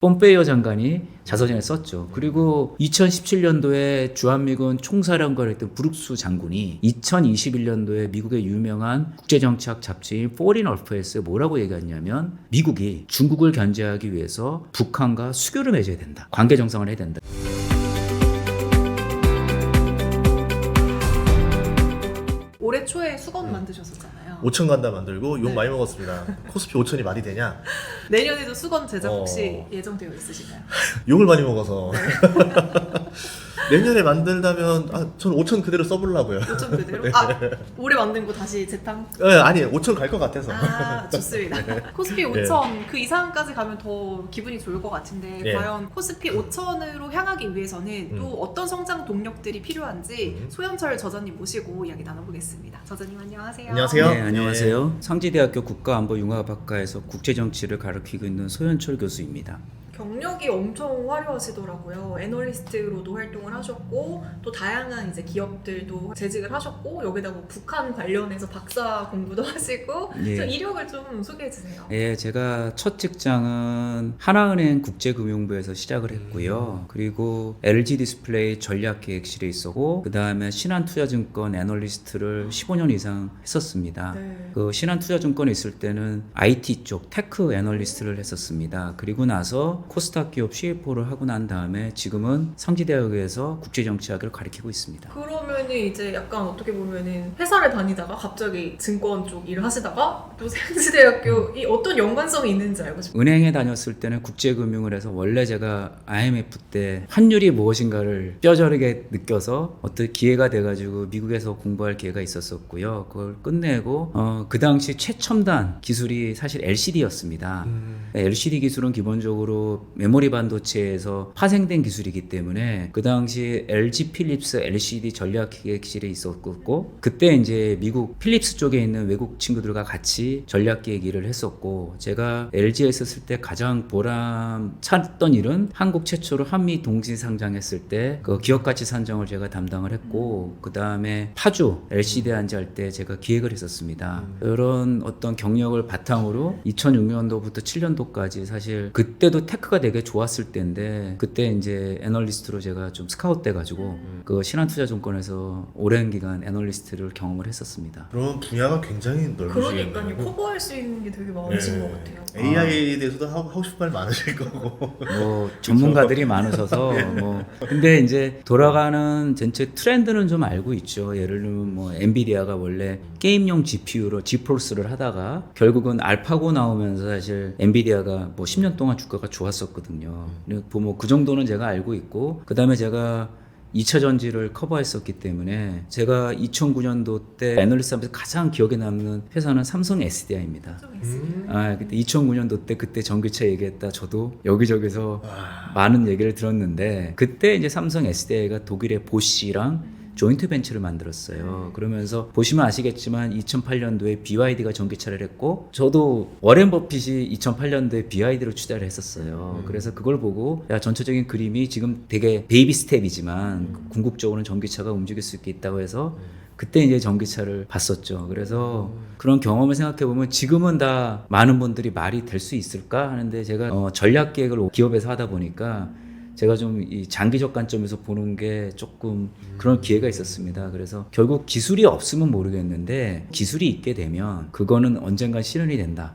폼페이오 장관이 자서전에 썼죠. 그리고 2017년도에 주한미군 총사령관을 했던 브룩스 장군이 2021년도에 미국의 유명한 국제정치학 잡지인 포린 어페어스에 뭐라고 얘기했냐면 미국이 중국을 견제하기 위해서 북한과 수교를 맺어야 된다. 관계 정상을 해야 된다. 올해 초에 수건 만드셨었잖아요. 5천 간다 만들고 욕 많이 먹었습니다. 코스피 5천이 말이 되냐? 내년에도 수건 제작 혹시 예정되어 있으신가요? 욕을 많이 먹어서 내년에 만들다면 전 5천 그대로 써보려고요. 5천 그대로? 올해 만든 거 다시 재탕? 아니 5천 갈 것 같아서. 좋습니다. 코스피 5천 그 이상까지 가면 더 기분이 좋을 것 같은데 과연 코스피 5천으로 향하기 위해서는 또 어떤 성장 동력들이 필요한지 소현철 저자님 모시고 이야기 나눠보겠습니다. 저자님 안녕하세요. 안녕하세요. 네, 안녕하세요. 상지대학교 국가안보융합학과에서 국제정치를 가르치고 있는 소현철 교수입니다. 경력이 엄청 화려하시더라고요. 애널리스트로도 활동을 하셨고 또 다양한 이제 기업들도 재직을 하셨고 여기다가 뭐 북한 관련해서 박사 공부도 하시고 좀 이력을 좀 소개해 주세요. 예, 제가 첫 직장은 하나은행 국제금융부에서 시작을 했고요. 그리고 LG 디스플레이 전략기획실에 있었고 그 다음에 신한투자증권 애널리스트를 15년 이상 했었습니다. 그 신한투자증권에 있을 때는 IT 쪽 테크 애널리스트를 했었습니다. 그리고 나서 코스닥 기업 CFO를 하고 난 다음에 지금은 상지대학에서 국제정치학을 가르치고 있습니다. 그러면은 이제 약간 어떻게 보면은 회사를 다니다가 갑자기 증권 쪽 일을 하시다가 또 상지대학교 이 어떤 연관성이 있는지 알고 싶어요. 은행에 다녔을 때는 국제금융을 해서 원래 제가 IMF 때 환율이 무엇인가를 뼈저리게 느껴서 어떤 기회가 돼가지고 미국에서 공부할 기회가 있었었고요. 그걸 끝내고 그 당시 최첨단 기술이 사실 LCD였습니다. LCD 기술은 기본적으로 메모리 반도체에서 파생된 기술이기 때문에 그 당시 LG 필립스 LCD 전략기획실에 있었고 그때 이제 미국 필립스 쪽에 있는 외국 친구들과 같이 전략기획 일을 했었고 제가 LG에 있었을 때 가장 보람 찼던 일은 한국 최초로 한미 동시 상장했을 때 그 기업가치 산정을 제가 담당을 했고 그 다음에 파주 LCD 한지할 때 제가 기획을 했었습니다. 이런 어떤 경력을 바탕으로 2006년도부터 7년도까지 사실 그때도 테크가 되게 좋았을 때인데 그때 이제 애널리스트로 제가 좀 스카웃 돼가지고 그 신한투자증권에서 오랜 기간 애널리스트를 경험을 했었습니다. 그런 분야가 굉장히 넓으시겠네요. 그러니까요. 커버할 수 있는 게 되게 많으신 것 같아요. AI에 대해서도 하고 싶은 말 많으실 거고. 뭐 전문가들이 많으셔서 뭐 근데 이제 돌아가는 전체 트렌드는 좀 알고 있죠. 예를 들면 뭐 엔비디아가 원래 게임용 GPU로 지포스를 하다가 결국은 알파고 나오면서 사실 엔비디아가 뭐 10년 동안 주가가 좋았었거든요. 뭐 그 정도는 제가 알고 있고 그다음에 제가 2차 전지를 커버했었기 때문에 제가 2009년도 때 애널리스트 하면서 가장 기억에 남는 회사는 삼성 SDI입니다. 그때 2009년도 때 그때 전기차 얘기했다 저도 여기저기서 많은 얘기를 들었는데 그때 이제 삼성 SDI가 독일의 보쉬랑 조인트 벤처를 만들었어요. 그러면서 보시면 아시겠지만 2008년도에 BYD가 전기차를 했고 저도 워렌 버핏이 2008년도에 BYD로 투자를 했었어요. 그래서 그걸 보고 야 전체적인 그림이 지금 되게 베이비 스텝이지만 궁극적으로는 전기차가 움직일 수 있다고 해서 그때 이제 전기차를 봤었죠. 그래서 그런 경험을 생각해 보면 지금은 다 많은 분들이 말이 될 수 있을까 하는데 제가 전략 계획을 기업에서 하다 보니까 제가 좀 이 장기적 관점에서 보는 게 조금 그런 기회가 있었습니다. 그래서 결국 기술이 없으면 모르겠는데 기술이 있게 되면 그거는 언젠간 실현이 된다.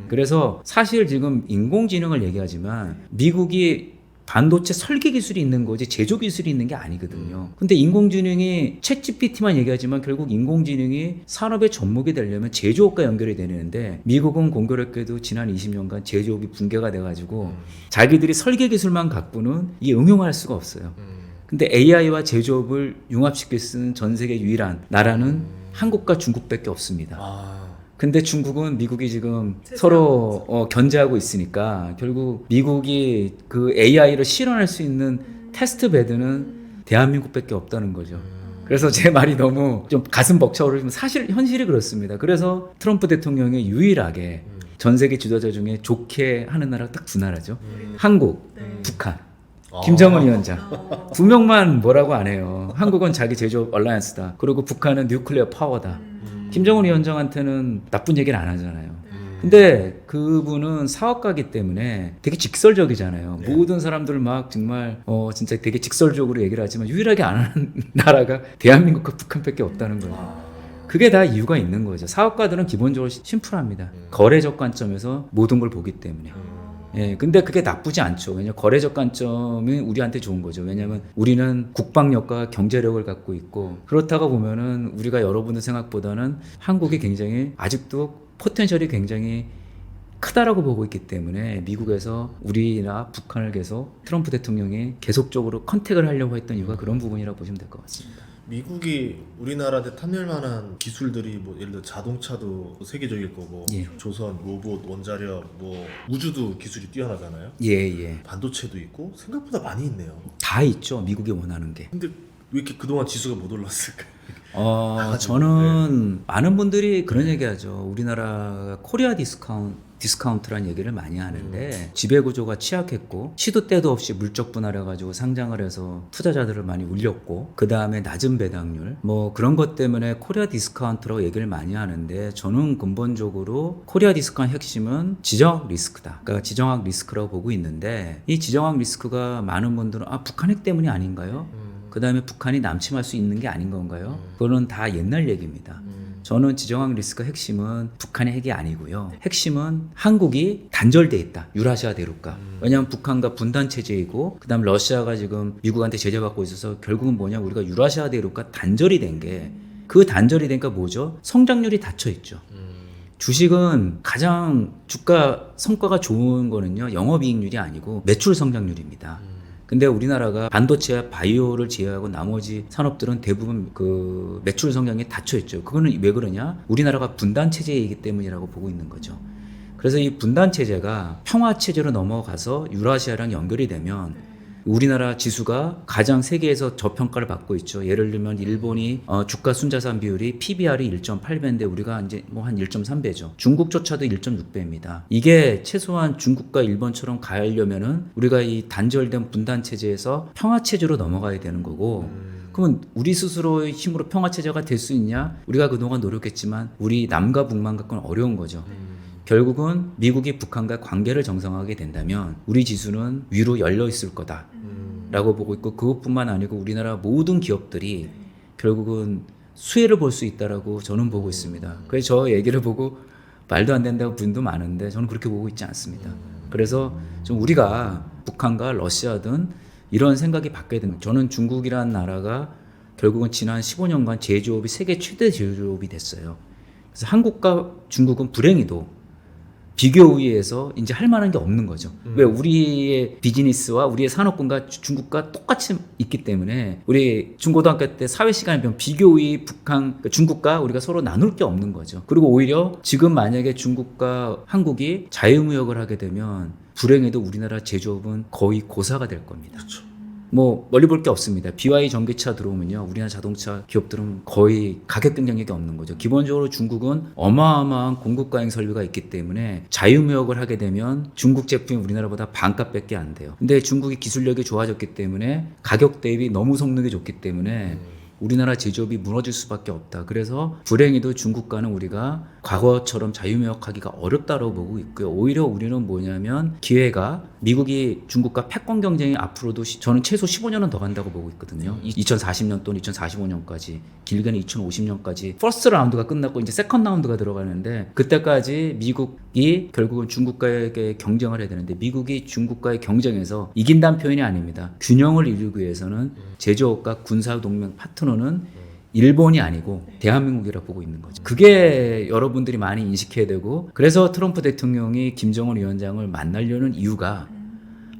그래서 사실 지금 인공지능을 얘기하지만 미국이 반도체 설계 기술이 있는 거지 제조 기술이 있는 게 아니거든요. 근데 인공지능이 챗GPT만 얘기하지만 결국 인공지능이 산업의 접목이 되려면 제조업과 연결이 되는데 미국은 공교롭게도 지난 20년간 제조업이 붕괴가 돼가지고 자기들이 설계 기술만 갖고는 이 응용할 수가 없어요. 근데 AI와 제조업을 융합시킬 수 있는 전 세계 유일한 나라는 한국과 중국밖에 없습니다. 근데 중국은 미국이 지금 서로 견제하고 있으니까 결국 미국이 그 AI를 실현할 수 있는 테스트 베드는 대한민국밖에 없다는 거죠. 그래서 제 말이 너무 좀 가슴 벅차오르지만 사실 현실이 그렇습니다. 그래서 트럼프 대통령이 유일하게 전 세계 지도자 중에 좋게 하는 나라가 딱 두 나라죠. 한국, 북한. 김정은 위원장 두 명만 뭐라고 안 해요. 한국은 자기 제조업 얼라이언스다. 그리고 북한은 뉴클리어 파워다. 김정은 위원장한테는 나쁜 얘기를 안 하잖아요. 근데 그분은 사업가기 때문에 되게 직설적이잖아요. 네. 모든 사람들 막 정말 진짜 되게 직설적으로 얘기를 하지만 유일하게 안 하는 나라가 대한민국과 북한밖에 없다는 거예요. 그게 다 이유가 있는 거죠. 사업가들은 기본적으로 심플합니다. 거래적 관점에서 모든 걸 보기 때문에. 예, 근데 그게 나쁘지 않죠. 왜냐면 거래적 관점이 우리한테 좋은 거죠. 왜냐면 우리는 국방력과 경제력을 갖고 있고, 그렇다고 보면은 우리가 여러분들 생각보다는 한국이 굉장히 아직도 포텐셜이 굉장히 크다라고 보고 있기 때문에 미국에서 우리나 북한을 계속 트럼프 대통령이 계속적으로 컨택을 하려고 했던 이유가 그런 부분이라고 보시면 될 것 같습니다. 미국이 우리나라한테 탐낼 만한 기술들이 뭐 예를 들어 자동차도 세계적일 거고 예. 조선, 로봇, 원자력, 뭐 우주도 기술이 뛰어나잖아요. 예. 반도체도 있고 생각보다 많이 있네요. 다 있죠. 미국이 원하는 게. 근데 왜 이렇게 그동안 지수가 못 올랐을까? 저는 많은 분들이 그런 얘기하죠. 우리나라가 코리아 디스카운트라는 얘기를 많이 하는데 지배구조가 취약했고 시도 때도 없이 물적 분할해가지고 상장을 해서 투자자들을 많이 울렸고 그 다음에 낮은 배당률 뭐 그런 것 때문에 코리아 디스카운트라고 얘기를 많이 하는데 저는 근본적으로 코리아 디스카운트 핵심은 지정학 리스크다. 그러니까 지정학 리스크라고 보고 있는데 이 지정학 리스크가 많은 분들은 북한 핵 때문이 아닌가요? 그 다음에 북한이 남침할 수 있는 게 아닌 건가요? 그거는 다 옛날 얘기입니다. 저는 지정학 리스크 핵심은 북한의 핵이 아니고요. 핵심은 한국이 단절돼 있다. 유라시아 대륙과. 왜냐하면 북한과 분단 체제이고 그다음 러시아가 지금 미국한테 제재받고 있어서 결국은 뭐냐 우리가 유라시아 대륙과 단절이 된 게 그 단절이 되니까 뭐죠? 성장률이 닫혀 있죠. 주식은 가장 주가 성과가 좋은 거는요. 영업이익률이 아니고 매출 성장률입니다. 근데 우리나라가 반도체와 바이오를 제외하고 나머지 산업들은 대부분 그 매출 성장이 닫혀 있죠. 그거는 왜 그러냐? 우리나라가 분단 체제이기 때문이라고 보고 있는 거죠. 그래서 이 분단 체제가 평화 체제로 넘어가서 유라시아랑 연결이 되면 우리나라 지수가 가장 세계에서 저평가를 받고 있죠. 예를 들면 일본이 주가 순자산 비율이 PBR이 1.8배인데 우리가 이제 뭐 한 1.3배죠. 중국조차도 1.6배입니다. 이게 최소한 중국과 일본처럼 가려면은 우리가 이 단절된 분단 체제에서 평화 체제로 넘어가야 되는 거고. 그러면 우리 스스로의 힘으로 평화 체제가 될 수 있냐? 우리가 그동안 노력했지만 우리 남과 북만 갖고는 어려운 거죠. 결국은 미국이 북한과 관계를 정상화하게 된다면 우리 지수는 위로 열려 있을 거다라고 보고 있고 그것뿐만 아니고 우리나라 모든 기업들이 결국은 수혜를 볼 수 있다라고 저는 보고 있습니다. 그래서 저 얘기를 보고 말도 안 된다고 분도 많은데 저는 그렇게 보고 있지 않습니다. 그래서 좀 우리가 북한과 러시아든 이런 생각이 바뀌어야 됩니다. 저는 중국이라는 나라가 결국은 지난 15년간 제조업이 세계 최대 제조업이 됐어요. 그래서 한국과 중국은 불행히도 비교 우위에서 이제 할 만한 게 없는 거죠. 왜 우리의 비즈니스와 우리의 산업군과 중국과 똑같이 있기 때문에 우리 중고등학교 때 사회 시간에 보면 비교 우위 북한 중국과 우리가 서로 나눌 게 없는 거죠. 그리고 오히려 지금 만약에 중국과 한국이 자유무역을 하게 되면 불행히도 우리나라 제조업은 거의 고사가 될 겁니다. 그렇죠. 뭐 멀리 볼 게 없습니다. BY 전기차 들어오면요. 우리나라 자동차 기업들은 거의 가격 경쟁력이 없는 거죠. 기본적으로 중국은 어마어마한 공급 과잉 설비가 있기 때문에 자유무역을 하게 되면 중국 제품이 우리나라보다 반값밖에 안 돼요. 근데 중국이 기술력이 좋아졌기 때문에 가격 대비 너무 성능이 좋기 때문에 우리나라 제조업이 무너질 수밖에 없다. 그래서 불행히도 중국과는 우리가 과거처럼 자유무역하기가 어렵다고 보고 있고요. 오히려 우리는 뭐냐면 기회가 미국이 중국과 패권 경쟁이 앞으로도 저는 최소 15년은 더 간다고 보고 있거든요. 2040년 또는 2045년까지 길게는 2050년까지 퍼스트 라운드가 끝났고 이제 세컨드 라운드가 들어가는데 그때까지 미국이 결국은 중국과의 경쟁을 해야 되는데 미국이 중국과의 경쟁에서 이긴다는 표현이 아닙니다. 균형을 이루기 위해서는 제조업과 군사동맹 파트너는 일본이 아니고 대한민국이라 보고 있는 거죠. 그게 여러분들이 많이 인식해야 되고 그래서 트럼프 대통령이 김정은 위원장을 만나려는 이유가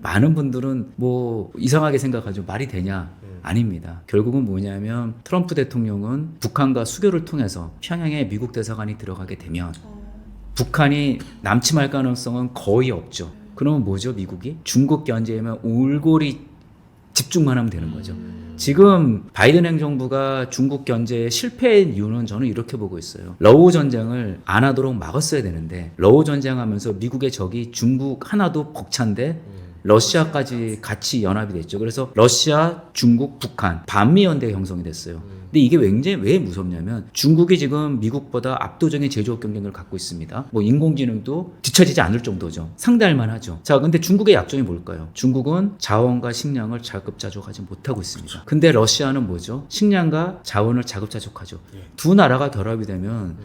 많은 분들은 뭐 이상하게 생각하죠. 말이 되냐? 아닙니다. 결국은 뭐냐면 트럼프 대통령은 북한과 수교를 통해서 평양에 미국 대사관이 들어가게 되면 북한이 남침할 가능성은 거의 없죠. 그러면 뭐죠? 미국이? 중국 견제에만 올골이 집중만 하면 되는 거죠. 지금 바이든 행정부가 중국 견제에 실패한 이유는 저는 이렇게 보고 있어요. 러우 전쟁을 안 하도록 막았어야 되는데 러우 전쟁하면서 미국의 적이 중국 하나도 벅찬데 러시아까지 같이 연합이 됐죠. 그래서 러시아, 중국, 북한 반미연대 형성이 됐어요. 근데 이게 굉장히 왜 무섭냐면 중국이 지금 미국보다 압도적인 제조업 경쟁력을 갖고 있습니다. 뭐 인공지능도 뒤처지지 않을 정도죠. 상대할 만하죠. 자, 근데 중국의 약점이 뭘까요? 중국은 자원과 식량을 자급자족하지 못하고 있습니다. 근데 러시아는 뭐죠? 식량과 자원을 자급자족하죠. 두 나라가 결합이 되면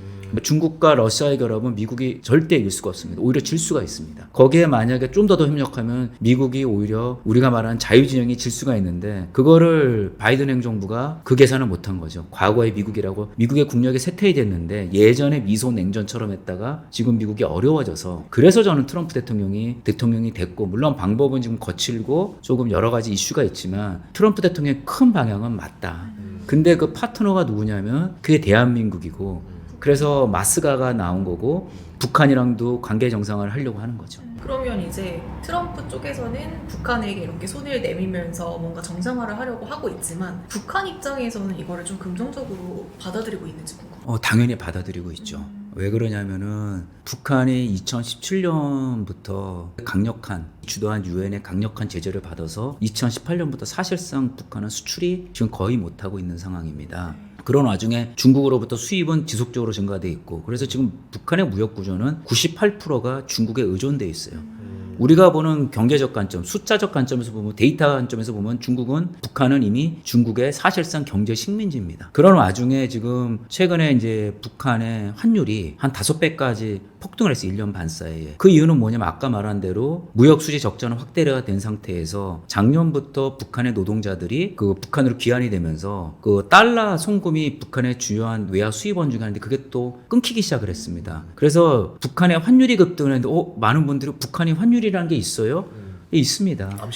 중국과 러시아의 결합은 미국이 절대 이길 수가 없습니다. 오히려 질 수가 있습니다. 거기에 만약에 좀 더 협력하면 미국이 오히려 우리가 말하는 자유진영이 질 수가 있는데 그거를 바이든 행정부가 그 계산을 못한 거죠. 과거의 미국이라고 미국의 국력이 쇠퇴이 됐는데 예전에 미소 냉전처럼 했다가 지금 미국이 어려워져서 그래서 저는 트럼프 대통령이 됐고 물론 방법은 지금 거칠고 조금 여러 가지 이슈가 있지만 트럼프 대통령의 큰 방향은 맞다. 근데 그 파트너가 누구냐면 그게 대한민국이고 그래서 마스가가 나온 거고 북한이랑도 관계 정상화를 하려고 하는 거죠. 그러면 이제 트럼프 쪽에서는 북한에게 이렇게 손을 내밀면서 뭔가 정상화를 하려고 하고 있지만 북한 입장에서는 이거를 좀 긍정적으로 받아들이고 있는지 궁금해요. 당연히 받아들이고 있죠. 왜 그러냐면은 북한이 2017년부터 강력한 주도한 유엔의 강력한 제재를 받아서 2018년부터 사실상 북한은 수출이 지금 거의 못하고 있는 상황입니다. 그런 와중에 중국으로부터 수입은 지속적으로 증가돼 있고 그래서 지금 북한의 무역 구조는 98%가 중국에 의존돼 있어요. 우리가 보는 경제적 관점, 숫자적 관점에서 보면 데이터 관점에서 보면 북한은 이미 중국의 사실상 경제 식민지입니다. 그런 와중에 지금 최근에 이제 북한의 환율이 한 5배까지 폭등을 했어요. 1년 반 사이에. 그 이유는 뭐냐면 아까 말한 대로 무역 수지 적자는 확대가 된 상태에서 작년부터 북한의 노동자들이 그 북한으로 귀환이 되면서 그 달러 송금이 북한의 주요한 외화 수입원 중에 하나인데 그게 또 끊기기 시작을 했습니다. 그래서 북한의 환율이 급등했는데 많은 분들이 북한이 환율이라는 게 있어요? 있습니다.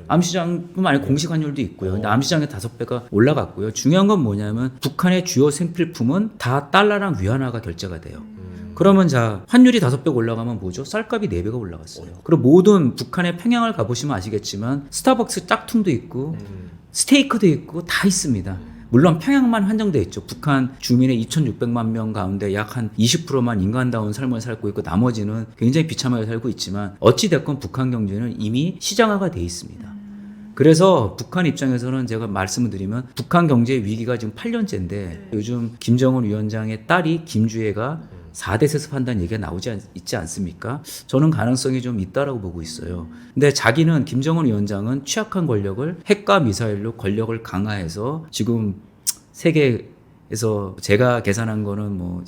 암시장뿐만 아니라 공식 환율도 있고요. 근데 암시장의 5배가 올라갔고요. 중요한 건 뭐냐면 북한의 주요 생필품은 다 달러랑 위안화가 결제가 돼요. 그러면 자 환율이 5배가 올라가면 뭐죠? 쌀값이 4배가 올라갔어요. 그리고 모든 북한의 평양을 가보시면 아시겠지만 스타벅스 짝퉁도 있고 스테이크도 있고 다 있습니다. 물론 평양만 한정돼 있죠. 북한 주민의 2,600만 명 가운데 약 한 20%만 인간다운 삶을 살고 있고 나머지는 굉장히 비참하게 살고 있지만 어찌 됐건 북한 경제는 이미 시장화가 돼 있습니다. 그래서 북한 입장에서는 제가 말씀을 드리면 북한 경제 위기가 지금 8년째인데 요즘 김정은 위원장의 딸이 김주혜가 4대 세습한다는 얘기가 있지 않습니까? 저는 가능성이 좀 있다라고 보고 있어요. 근데 자기는 김정은 위원장은 취약한 권력을 핵과 미사일로 권력을 강화해서 지금 세계에서 제가 계산한 거는 뭐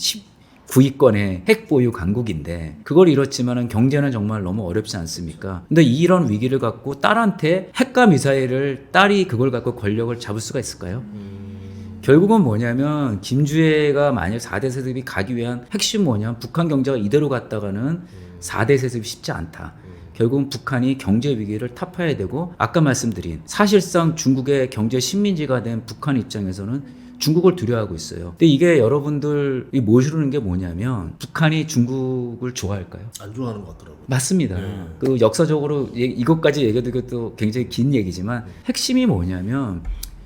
19위권의 핵 보유 강국인데 그걸 이뤘지만은 경제는 정말 너무 어렵지 않습니까? 근데 이런 위기를 갖고 딸한테 핵과 미사일을 딸이 그걸 갖고 권력을 잡을 수가 있을까요? 결국은 뭐냐면 김주혜가 만약 4대 세습이 가기 위한 핵심 뭐냐면 북한 경제가 이대로 갔다가는 4대 세습이 쉽지 않다. 결국은 북한이 경제 위기를 타파해야 되고 아까 말씀드린 사실상 중국의 경제 식민지가 된 북한 입장에서는 중국을 두려워하고 있어요. 근데 이게 여러분들이 모르는 게 뭐냐면 북한이 중국을 좋아할까요? 안 좋아하는 것 같더라고요. 맞습니다. 그 역사적으로 이것까지 얘기하기도 또 굉장히 긴 얘기지만 핵심이 뭐냐면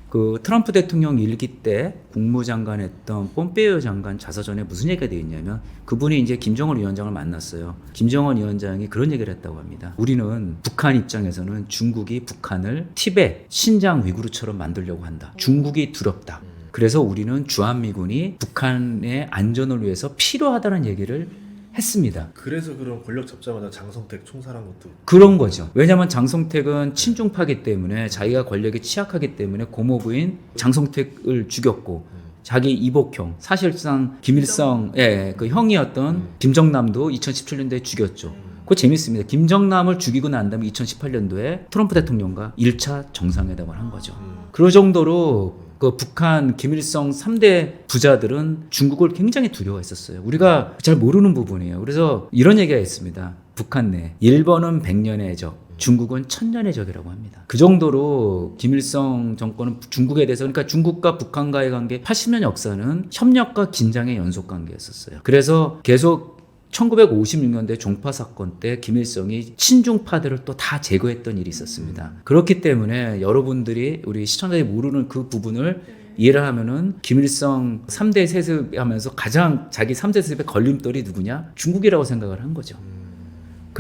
그 트럼프 대통령 일기 때 국무장관 했던 폼페이오 장관 자서전에 무슨 얘기가 되어 있냐면 그분이 이제 김정은 위원장을 만났어요. 김정은 위원장이 그런 얘기를 했다고 합니다. 우리는 북한 입장에서는 중국이 북한을 티베트, 신장 위구르처럼 만들려고 한다. 중국이 두렵다. 그래서 우리는 주한미군이 북한의 안전을 위해서 필요하다는 얘기를 했습니다. 그래서 그런 권력 잡자마자 장성택 총살한 것도 그런 거죠. 왜냐하면 장성택은 친중파기 때문에 자기가 권력이 취약하기 때문에 고모부인 장성택을 죽였고 자기 이복형 사실상 김일성의 그 형이었던 김정남도 2017년도에 죽였죠. 그거 재밌습니다. 김정남을 죽이고 난 다음에 2018년도에 트럼프 대통령과 1차 정상회담을 한 거죠. 그럴 정도로 그 북한 김일성 3대 부자들은 중국을 굉장히 두려워했었어요. 우리가 잘 모르는 부분이에요. 그래서 이런 얘기가 있습니다. 북한 내 일본은 100년의 적, 중국은 1000년의 적이라고 합니다. 그 정도로 김일성 정권은 중국에 대해서 그러니까 중국과 북한과의 관계 80년 역사는 협력과 긴장의 연속 관계였었어요. 그래서 계속 1956년대 종파 사건 때 김일성이 친중파들을 또 다 제거했던 일이 있었습니다. 그렇기 때문에 여러분들이 우리 시청자들이 모르는 그 부분을 이해를 하면은 김일성 3대 세습하면서 가장 자기 3대 세습의 걸림돌이 누구냐? 중국이라고 생각을 한 거죠.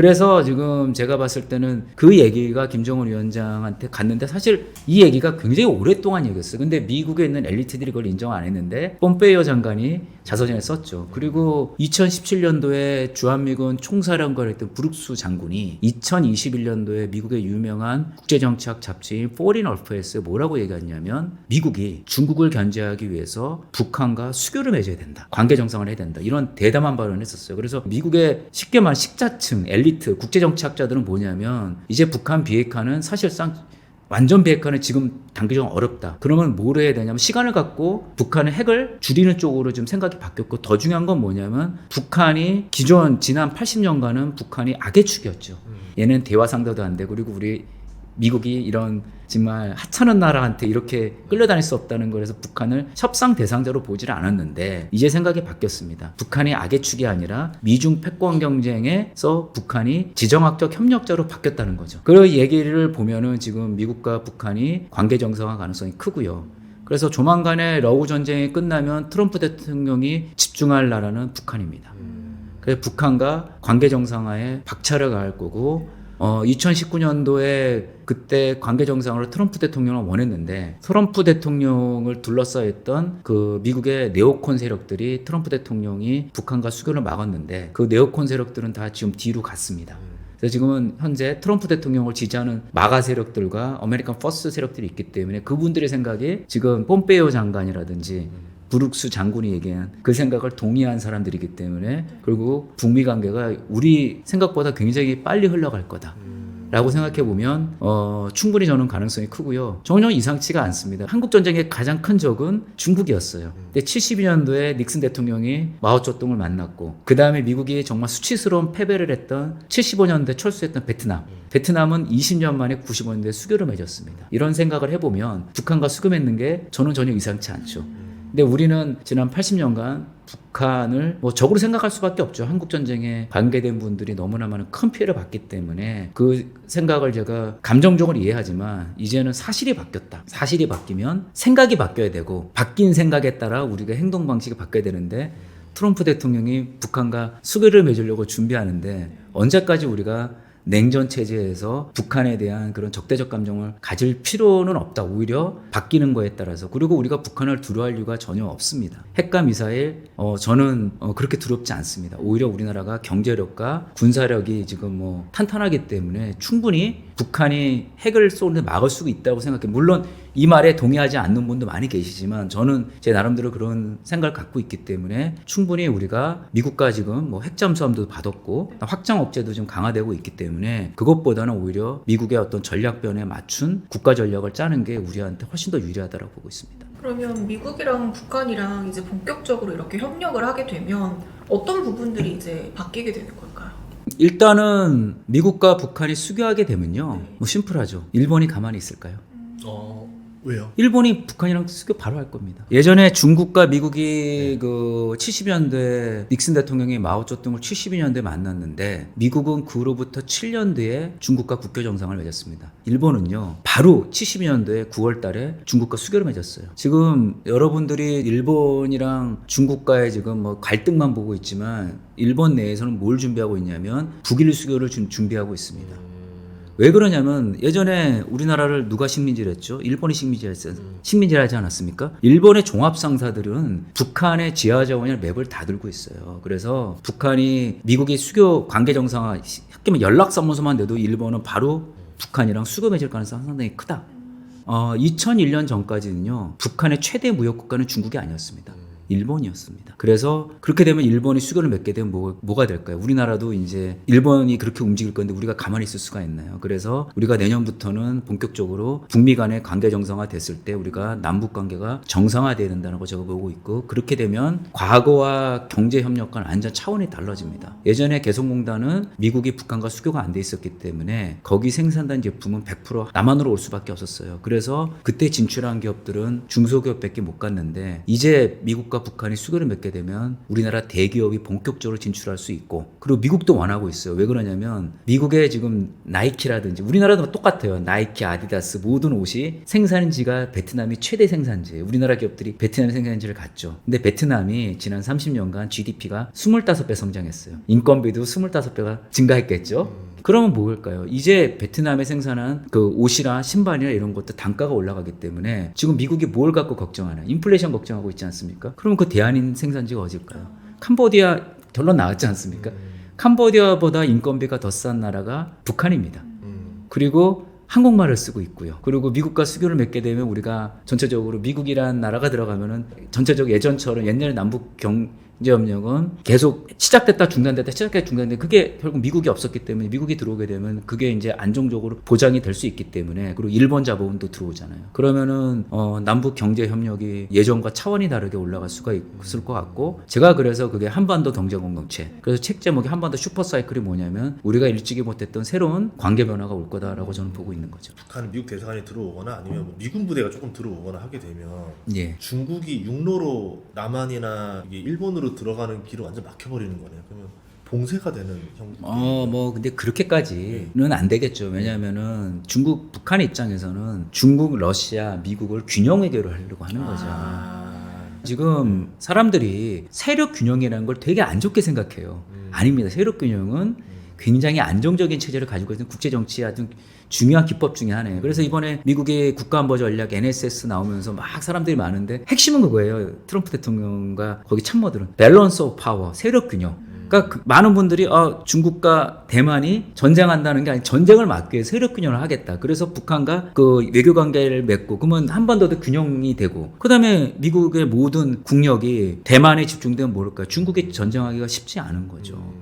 그래서 지금 제가 봤을 때는 그 얘기가 김정은 위원장한테 갔는데 사실 이 얘기가 굉장히 오랫동안 얘기했어요. 근데 미국에 있는 엘리트들이 그걸 인정 안 했는데 폼페이오 장관이 자서전에 썼죠. 그리고 2017년도에 주한미군 총사령관을 했던 브룩스 장군이 2021년도에 미국의 유명한 국제정치학 잡지인 Foreign Affairs에 뭐라고 얘기했냐면 미국이 중국을 견제하기 위해서 북한과 수교를 맺어야 된다. 관계 정상을 해야 된다. 이런 대담한 발언을 했었어요. 그래서 미국의 쉽게 말하면 식자층, 엘리트, 국제정치학자들은 뭐냐면 이제 북한 비핵화는 사실상 완전 비핵화는 지금 단기적으로 어렵다. 그러면 뭘 해야 되냐면 시간을 갖고 북한의 핵을 줄이는 쪽으로 좀 생각이 바뀌었고 더 중요한 건 뭐냐면 북한이 기존 지난 80년간은 북한이 악의 축이었죠. 얘는 대화 상대도 안 되고 그리고 우리 미국이 이런 정말 하찮은 나라한테 이렇게 끌려다닐 수 없다는 거라서 북한을 협상 대상자로 보지를 않았는데 이제 생각이 바뀌었습니다. 북한이 악의 축이 아니라 미중 패권 경쟁에서 북한이 지정학적 협력자로 바뀌었다는 거죠. 그 얘기를 보면은 지금 미국과 북한이 관계 정상화 가능성이 크고요. 그래서 조만간에 러우 전쟁이 끝나면 트럼프 대통령이 집중할 나라는 북한입니다. 그래서 북한과 관계 정상화에 박차를 가할 거고 2019년도에 그때 관계 정상으로 트럼프 대통령을 원했는데 트럼프 대통령을 둘러싸였던 그 미국의 네오콘 세력들이 트럼프 대통령이 북한과 수교를 막았는데 그 네오콘 세력들은 다 지금 뒤로 갔습니다. 그래서 지금은 현재 트럼프 대통령을 지지하는 마가 세력들과 아메리칸 퍼스트 세력들이 있기 때문에 그분들의 생각이 지금 폼페이오 장관이라든지 브룩스 장군이 얘기한 그 생각을 동의한 사람들이기 때문에 결국 북미 관계가 우리 생각보다 굉장히 빨리 흘러갈 거다. 라고 생각해 보면 충분히 저는 가능성이 크고요. 전혀 이상치가 않습니다. 한국 전쟁의 가장 큰 적은 중국이었어요. 근데 72년도에 닉슨 대통령이 마오쩌둥을 만났고 그 다음에 미국이 정말 수치스러운 패배를 했던 75년대 철수했던 베트남. 베트남은 20년 만에 95년대에 수교를 맺었습니다. 이런 생각을 해보면 북한과 수교 맺는 게 저는 전혀 이상치 않죠. 근데 우리는 지난 80년간 북한을 적으로 생각할 수밖에 없죠. 한국전쟁에 관계된 분들이 너무나 많은 큰 피해를 봤기 때문에 그 생각을 제가 감정적으로 이해하지만 이제는 사실이 바뀌었다. 사실이 바뀌면 생각이 바뀌어야 되고 바뀐 생각에 따라 우리가 행동 방식이 바뀌어야 되는데 트럼프 대통령이 북한과 수교를 맺으려고 준비하는데 언제까지 우리가 냉전 체제에서 북한에 대한 그런 적대적 감정을 가질 필요는 없다. 오히려 바뀌는 거에 따라서. 그리고 우리가 북한을 두려워할 이유가 전혀 없습니다. 핵과 미사일 저는 그렇게 두렵지 않습니다. 오히려 우리나라가 경제력과 군사력이 지금 탄탄하기 때문에 충분히 북한이 핵을 쏘는데 막을 수 있다고 생각해요. 물론 이 말에 동의하지 않는 분도 많이 계시지만 저는 제 나름대로 그런 생각을 갖고 있기 때문에 충분히 우리가 미국과 지금 핵 잠수함도 받았고 확장 억제도 좀 강화되고 있기 때문에 그것보다는 오히려 미국의 어떤 전략변에 맞춘 국가 전략을 짜는 게 우리한테 훨씬 더 유리하다고 보고 있습니다. 그러면 미국이랑 북한이랑 이제 본격적으로 이렇게 협력을 하게 되면 어떤 부분들이 이제 바뀌게 되는 걸까요? 일단은 미국과 북한이 수교하게 되면요. 심플하죠. 일본이 가만히 있을까요? 왜요? 일본이 북한이랑 수교 바로 할 겁니다. 예전에 중국과 미국이 그 70년대 닉슨 대통령이 마오쩌둥을 72년대에 만났는데 미국은 그로부터 7년 뒤에 중국과 국교 정상을 맺었습니다. 일본은요 바로 72년도에 9월 달에 중국과 수교를 맺었어요. 지금 여러분들이 일본이랑 중국과의 지금 갈등만 보고 있지만 일본 내에서는 뭘 준비하고 있냐면 북일 수교를 준비하고 있습니다. 왜 그러냐면 예전에 우리나라를 누가 식민지를 했죠? 일본이 식민지를 하지 않았습니까? 일본의 종합상사들은 북한의 지하자원이나 맵을 다 들고 있어요. 그래서 북한이 미국이 수교 관계 정상화 학교면 연락사무소만 내도 일본은 바로 북한이랑 수교 맺을 가능성이 상당히 크다. 2001년 전까지는요 북한의 최대 무역 국가는 중국이 아니었습니다. 일본이었습니다. 그래서 그렇게 되면 일본이 수교를 맺게 되면 뭐가 될까요? 우리나라도 이제 일본이 그렇게 움직일 건데 우리가 가만히 있을 수가 있나요? 그래서 우리가 내년부터는 본격적으로 북미 간의 관계 정상화 됐을 때 우리가 남북 관계가 정상화돼야 된다는 거 제가 보고 있고 그렇게 되면 과거와 경제 협력과는 완전 차원이 달라집니다. 예전에 개성공단은 미국이 북한과 수교가 안 돼 있었기 때문에 거기 생산된 제품은 100% 남한으로 올 수밖에 없었어요. 그래서 그때 진출한 기업들은 중소기업밖에 못 갔는데 이제 미국과 미국과 북한이 수교를 맺게 되면 우리나라 대기업이 본격적으로 진출할 수 있고, 그리고 미국도 원하고 있어요. 왜 그러냐면 미국의 지금 나이키라든지, 우리나라도 똑같아요. 나이키, 아디다스 모든 옷이 생산지가 베트남이 최대 생산지예요. 우리나라 기업들이 베트남 생산지를 갔죠. 근데 베트남이 지난 30년간 GDP가 25배 성장했어요. 인건비도 25배가 증가했겠죠. 그러면 뭘까요? 이제 베트남에 생산한 그 옷이나 신발이나 이런 것도 단가가 올라가기 때문에 지금 미국이 뭘 갖고 걱정하나? 인플레이션 걱정하고 있지 않습니까? 그러면 그 대안인 생산지가 어딜까요? 캄보디아 결론 나왔지 않습니까? 캄보디아보다 인건비가 더 싼 나라가 북한입니다. 그리고 한국말을 쓰고 있고요. 그리고 미국과 수교를 맺게 되면 우리가 전체적으로 미국이란 나라가 들어가면은 전체적으로 예전처럼 옛날 남북 경제협력은 계속 시작됐다 중단됐다 시작됐다 중단됐다, 그게 결국 미국이 없었기 때문에 미국이 들어오게 되면 그게 이제 안정적으로 보장이 될 수 있기 때문에, 그리고 일본 자본도 들어오잖아요. 그러면은 남북 경제협력이 예전과 차원이 다르게 올라갈 수가 있을 것 같고, 제가 그래서 그게 한반도 경제공동체, 그래서 책 제목이 한반도 슈퍼사이클이 뭐냐면 우리가 일찍이 못했던 새로운 관계 변화가 올 거다라고 저는 보고 있는 거죠. 북한 미국 대사관이 들어오거나 아니면 뭐 미군 부대가 조금 들어오거나 하게 되면 예. 중국이 육로로 남한이나 이게 일본으로 들어가는 길을 완전 막혀버리는 거네요. 그러면 봉쇄가 되는 형국. 근데 그렇게까지는 안 되겠죠. 왜냐하면은 중국, 북한 입장에서는 중국, 러시아, 미국을 균형 외교를 하려고 하는 거죠. 지금 사람들이 세력 균형이라는 걸 되게 안 좋게 생각해요. 아닙니다. 세력 균형은 굉장히 안정적인 체제를 가지고 있는 국제 정치의 아주 중요한 기법 중에 하나예요. 그래서 이번에 미국의 국가안보 전략 NSS 나오면서 막 사람들이 많은데 핵심은 그거예요. 트럼프 대통령과 거기 참모들은 밸런스 오브 파워, 세력 균형. 그러니까 많은 분들이 중국과 대만이 전쟁한다는 게 아니라 전쟁을 막기 위해 세력 균형을 하겠다. 그래서 북한과 그 외교 관계를 맺고, 그러면 한반도도 균형이 되고, 그다음에 미국의 모든 국력이 대만에 집중되면 모를까, 중국에 전쟁하기가 쉽지 않은 거죠.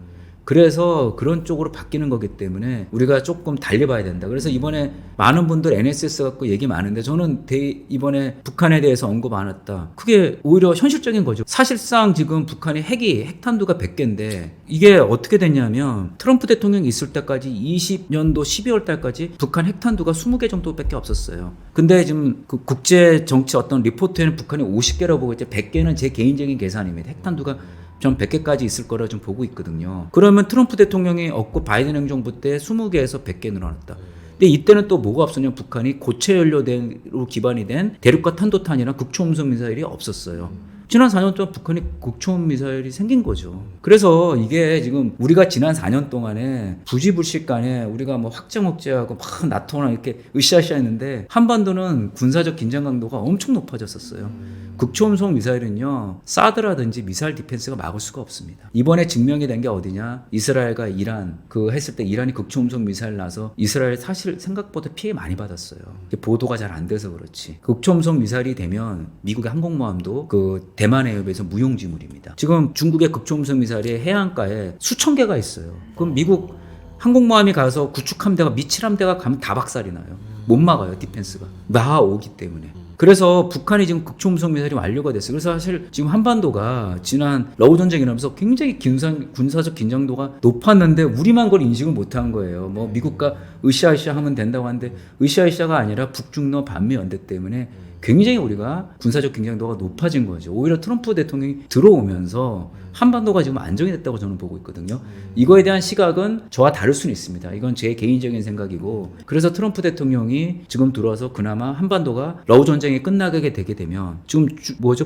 그래서 그런 쪽으로 바뀌는 거기 때문에 우리가 조금 달려봐야 된다. 그래서 이번에 많은 분들 NSS 갖고 얘기 많은데, 저는 이번에 북한에 대해서 언급 안 했다. 그게 오히려 현실적인 거죠. 사실상 지금 북한이 핵탄두가 100개인데 이게 어떻게 됐냐면, 트럼프 대통령이 있을 때까지 20년도 12월 달까지 북한 핵탄두가 20개 정도밖에 없었어요. 근데 지금 그 국제 정치 어떤 리포트에는 북한이 50개라고 보고 있죠. 100개는 제 개인적인 계산입니다. 핵탄두가 전 100개까지 있을 거라 좀 보고 있거든요. 그러면 트럼프 대통령이 없고 바이든 행정부 때 20개에서 100개 늘어났다. 근데 이때는 또 뭐가 없었냐면, 북한이 고체 연료로 기반이 된 대륙간 탄도탄이나 극초음속 미사일이 없었어요. 지난 4년 동안 북한이 극초음 미사일이 생긴 거죠. 그래서 이게 지금 우리가 지난 4년 동안에 부지불식간에 우리가 뭐 확장 억제하고 막 나토나 이렇게 으쌰으쌰 했는데, 한반도는 군사적 긴장 강도가 엄청 높아졌었어요. 극초음속 미사일은요, 사드라든지 미사일 디펜스가 막을 수가 없습니다. 이번에 증명이 된 게 어디냐? 이스라엘과 이란 했을 때 이란이 극초음속 미사일 나서 이스라엘 사실 생각보다 피해 많이 받았어요. 보도가 잘 안 돼서 그렇지. 극초음속 미사일이 되면 미국의 항공모함도 그 대만 해협에서 무용지물입니다. 지금 중국의 극초음속 미사일이 해안가에 수천 개가 있어요. 그럼 미국 항공모함이 가서 구축함대가 미칠함대가 가면 다 박살이 나요. 못 막아요, 디펜스가. 나오기 때문에. 그래서 북한이 지금 극초음속 미사일이 완료가 됐어요. 그래서 사실 지금 한반도가 지난 러우 전쟁이 나면서 굉장히 군사적 긴장도가 높았는데 우리만 그걸 인식을 못한 거예요. 뭐 미국과 으쌰으쌰 하면 된다고 하는데, 으쌰으쌰가 아니라 북중러 반미 연대 때문에 굉장히 우리가 군사적 긴장도가 높아진 거죠. 오히려 트럼프 대통령이 들어오면서 한반도가 지금 안정이 됐다고 저는 보고 있거든요. 이거에 대한 시각은 저와 다를 수는 있습니다. 이건 제 개인적인 생각이고, 그래서 트럼프 대통령이 지금 들어와서 그나마 한반도가 러우 전쟁이 끝나게 되게 되면, 지금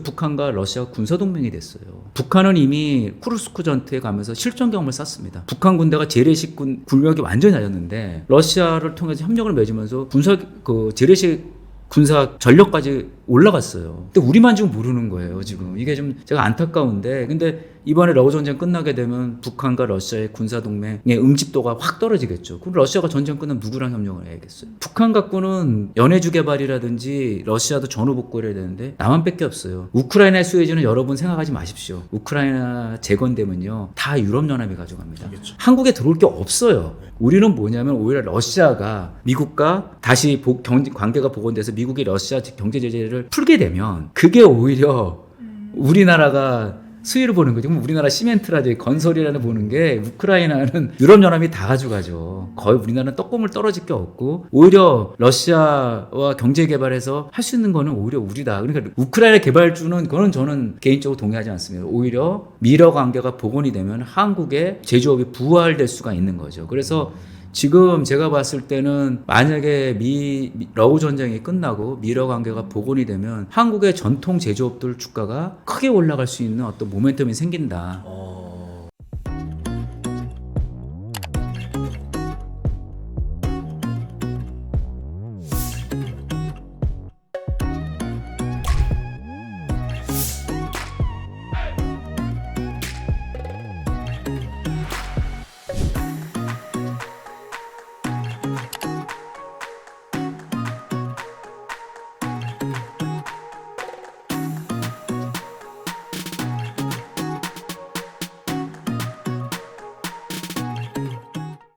북한과 러시아가 군사동맹이 됐어요. 북한은 이미 쿠르스크 전투에 가면서 실전 경험을 쌓습니다. 북한 군대가 재래식 군력이 완전히 낮았는데 러시아를 통해서 협력을 맺으면서 재래식 군사 전력까지 올라갔어요. 근데 우리만 지금 모르는 거예요, 지금. 이게 좀 제가 안타까운데, 근데 이번에 러우 전쟁 끝나게 되면 북한과 러시아의 군사동맹의 응집도가 확 떨어지겠죠. 그럼 러시아가 전쟁 끝나면 누구랑 협력을 해야겠어요? 북한 갖고는 연해주 개발이라든지 러시아도 전후 복구를 해야 되는데 남한밖에 없어요. 우크라이나의 수혜지는 여러분 생각하지 마십시오. 우크라이나 재건되면요, 다 유럽연합이 가져갑니다. 그렇죠. 한국에 들어올 게 없어요. 우리는 뭐냐면 오히려 러시아가 미국과 다시 관계가 복원돼서 미국이 러시아 경제 제재를 풀게 되면 그게 오히려 우리나라가 수위를 보는 거죠. 그럼 우리나라 시멘트라든지 건설이라는 보는 게 우크라이나는 유럽연합이 다 가져가죠. 거의 우리나라는 떡고물 떨어질 게 없고 오히려 러시아와 경제 개발해서 할 수 있는 거는 오히려 우리다. 그러니까 우크라이나 개발주는 그거는 저는 개인적으로 동의하지 않습니다. 오히려 미러 관계가 복원이 되면 한국의 제조업이 부활될 수가 있는 거죠. 그래서 지금 제가 봤을 때는 만약에 러우 전쟁이 끝나고 미러 관계가 복원이 되면 한국의 전통 제조업들 주가가 크게 올라갈 수 있는 어떤 모멘텀이 생긴다.